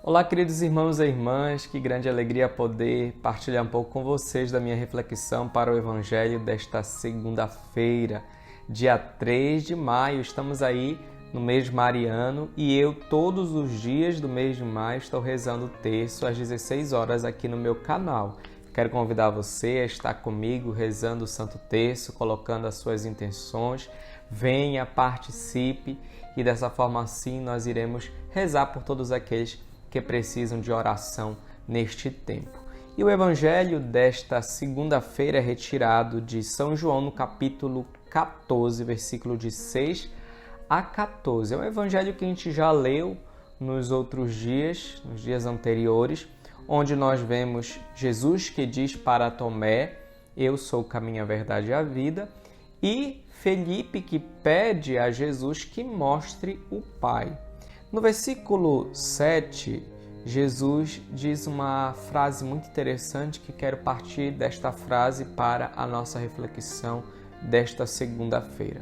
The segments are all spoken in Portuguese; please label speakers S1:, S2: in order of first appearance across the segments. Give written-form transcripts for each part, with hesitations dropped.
S1: Olá, queridos irmãos e irmãs, que grande alegria poder partilhar um pouco com vocês da minha reflexão para o Evangelho desta segunda-feira, dia 3 de maio. Estamos aí no mês mariano e eu, todos os dias do mês de maio, estou rezando o terço às 16 horas aqui no meu canal. Quero convidar você a estar comigo rezando o Santo Terço, colocando as suas intenções. Venha, participe e dessa forma assim nós iremos rezar por todos aqueles que precisam de oração neste tempo. E o Evangelho desta segunda-feira é retirado de São João no capítulo 14, versículo de 6 a 14. É um Evangelho que a gente já leu nos outros dias, nos dias anteriores, onde nós vemos Jesus que diz para Tomé, eu sou o caminho, a verdade e a vida, e Felipe que pede a Jesus que mostre o Pai. No versículo 7, Jesus diz uma frase muito interessante que quero partir desta frase para a nossa reflexão desta segunda-feira.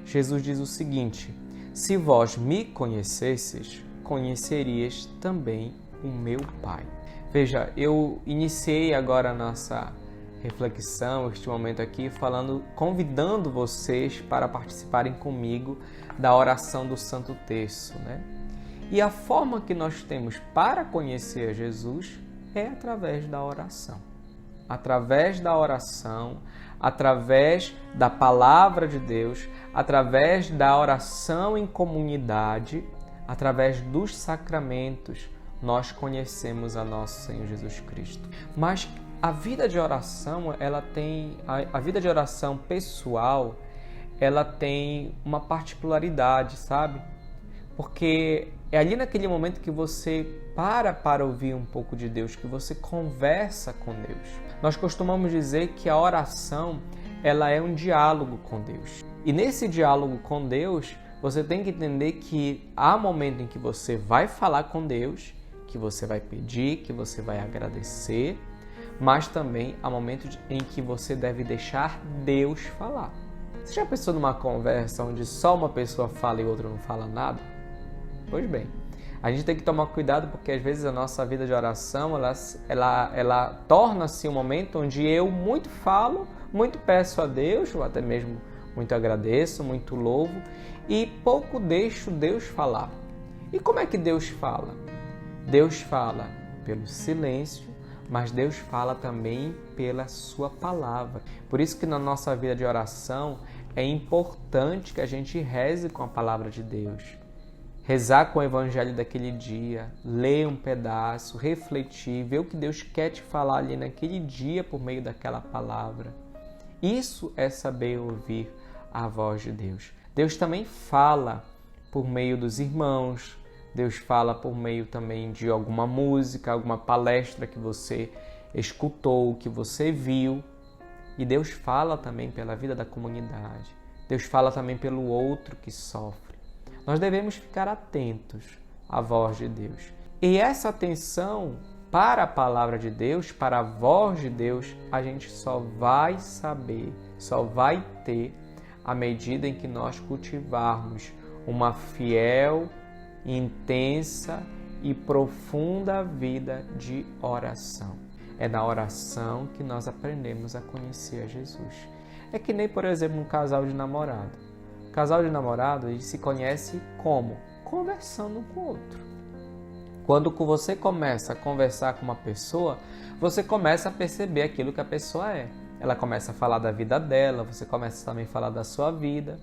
S1: Jesus diz o seguinte: se vós me conhecesses, conhecerias também o meu Pai. Veja, eu iniciei agora a nossa reflexão, este momento aqui, convidando vocês para participarem comigo da oração do Santo Terço, né? E a forma que nós temos para conhecer Jesus é através da oração. Através da oração, através da palavra de Deus, através da oração em comunidade, através dos sacramentos, nós conhecemos a nosso Senhor Jesus Cristo. Mas a vida de oração, a vida de oração pessoal, ela tem uma particularidade, sabe? Porque é ali naquele momento que você para ouvir um pouco de Deus, que você conversa com Deus. Nós costumamos dizer que a oração, ela é um diálogo com Deus. E nesse diálogo com Deus, você tem que entender que há momento em que você vai falar com Deus, que você vai pedir, que você vai agradecer, mas também há momentos em que você deve deixar Deus falar. Você já pensou numa conversa onde só uma pessoa fala e outra não fala nada? Pois bem, a gente tem que tomar cuidado porque às vezes a nossa vida de oração ela torna-se um momento onde eu muito falo, muito peço a Deus, ou até mesmo muito agradeço, muito louvo e pouco deixo Deus falar. E como é que Deus fala? Deus fala pelo silêncio, mas Deus fala também pela sua palavra. Por isso que na nossa vida de oração é importante que a gente reze com a palavra de Deus. Rezar com o Evangelho daquele dia, ler um pedaço, refletir, ver o que Deus quer te falar ali naquele dia por meio daquela palavra. Isso é saber ouvir a voz de Deus. Deus também fala por meio dos irmãos, Deus fala por meio também de alguma música, alguma palestra que você escutou, que você viu. E Deus fala também pela vida da comunidade. Deus fala também pelo outro que sofre. Nós devemos ficar atentos à voz de Deus. E essa atenção para a palavra de Deus, para a voz de Deus, a gente só vai saber, só vai ter à medida em que nós cultivarmos uma fiel, intensa e profunda vida de oração. É na oração que nós aprendemos a conhecer a Jesus. É que nem, por exemplo, um casal de namorado. O casal de namorado, ele se conhece como? Conversando um com o outro. Quando você começa a conversar com uma pessoa, você começa a perceber aquilo que a pessoa é. Ela começa a falar da vida dela, você começa também a falar da sua vida.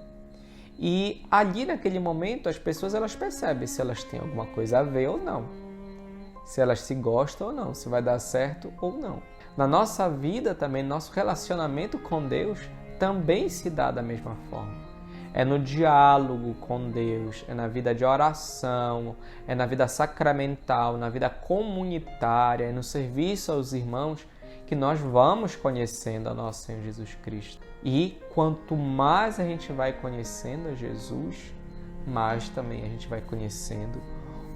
S1: E ali naquele momento as pessoas elas percebem se elas têm alguma coisa a ver ou não. Se elas se gostam ou não, se vai dar certo ou não. Na nossa vida também, nosso relacionamento com Deus também se dá da mesma forma. É no diálogo com Deus, é na vida de oração, é na vida sacramental, na vida comunitária, é no serviço aos irmãos que nós vamos conhecendo a nosso Senhor Jesus Cristo. E quanto mais a gente vai conhecendo a Jesus, mais também a gente vai conhecendo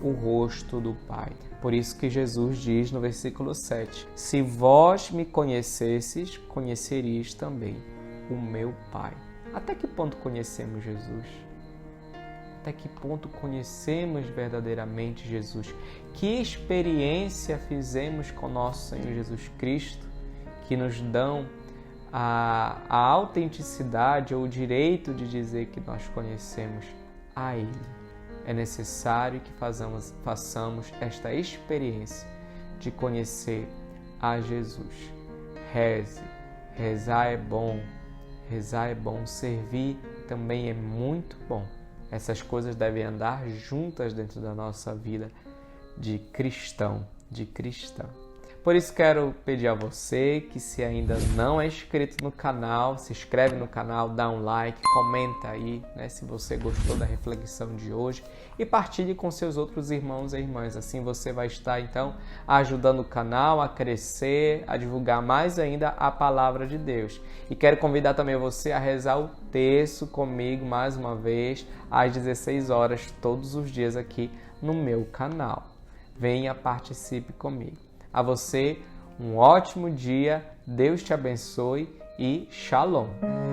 S1: o rosto do Pai. Por isso que Jesus diz no versículo 7, se vós me conhecesses, conheceríeis também o meu Pai. Até que ponto conhecemos Jesus? Até que ponto conhecemos verdadeiramente Jesus? Que experiência fizemos com nosso Senhor Jesus Cristo que nos dão a autenticidade ou o direito de dizer que nós conhecemos a Ele? É necessário que façamos esta experiência de conhecer a Jesus. Reze. Rezar é bom. Rezar é bom. Servir também é muito bom. Essas coisas devem andar juntas dentro da nossa vida de cristão, de cristã. Por isso quero pedir a você que, se ainda não é inscrito no canal, se inscreve no canal, dá um like, comenta aí, né, se você gostou da reflexão de hoje e partilhe com seus outros irmãos e irmãs. Assim você vai estar, então, ajudando o canal a crescer, a divulgar mais ainda a palavra de Deus. E quero convidar também você a rezar o terço comigo mais uma vez, às 16 horas, todos os dias aqui no meu canal. Venha, participe comigo. A você, um ótimo dia, Deus te abençoe e Shalom!